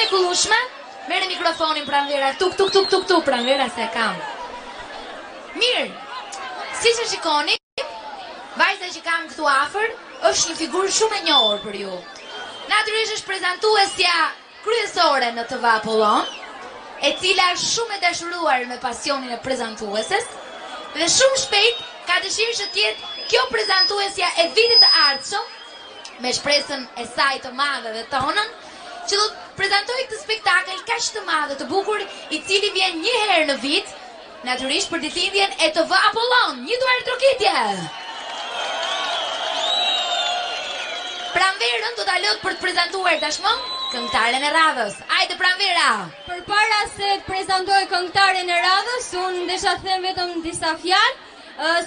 mrekullueshme. Merë mikrofonin pranvera, tuk, pranvera se kam. Mirë, si që shikoni, vajza që kam këtu afër, është një figurë shumë e njohur për ju. Natyrisht është prezantuesja kryesore në TV Apollon, e cila është shumë e dashuruar me pasionin e prezantueses, dhe shumë shpejt ka dëshirë që tjetë kjo prezantuesja e vitit të ardhshëm, me shpresën e saj të madhe dhe tonën, që do të prezantoj këtë spektakël kaq të madh të bukur, i cili vjen një herë në vit, natyrisht për ditëlindjen e TV Apollon. Një duar trokitje. Pranverën do ta lët për të prezantuar tashmë këngëtaren e radhës. Hajde Pranvera. Përpara se të prezantoj këngëtaren e radhës, unë desha të them vetëm disa fjalë.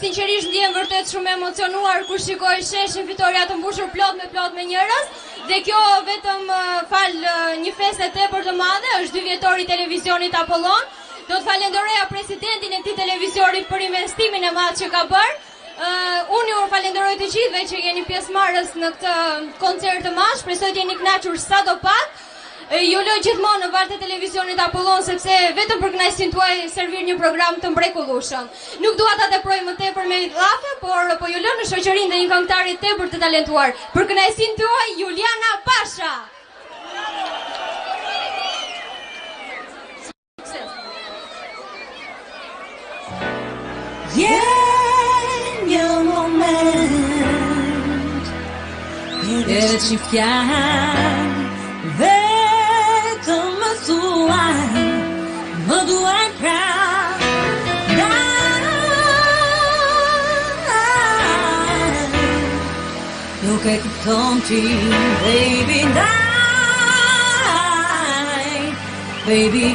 Sinqerisht ndjem vërtet shumë emocionuar kur shikoj sheshin fitoria të mbushur plot me njerëz, dhe kjo vetëm fal një festë tepër të madhe, është 2 vjetori i televizionit Apollon. Do të falenderoja presidentin e këtij televiziori për investimin e madh që ka bërë. Unë ju falenderoj të gjithëve që jeni pjesëmarrës në këtë koncert të madh, shpresoj të jeni kënaqur sadopak. Ju loj gjithmonë në valët e televizionit Apollon, sepse vetëm për kënaqësinë tuaj servir një program të mrekullueshëm. Nuk dua ta teproj më tepër me llafe, por po ju lë në shoqërinë dhe një këngëtari tepër të talentuar. Për kënaqësinë tuaj, Juliana Pasha. Një moment e që fjalë vetëm më thuaj, më duaj prap. Nuk e kupton ti, baby, baby.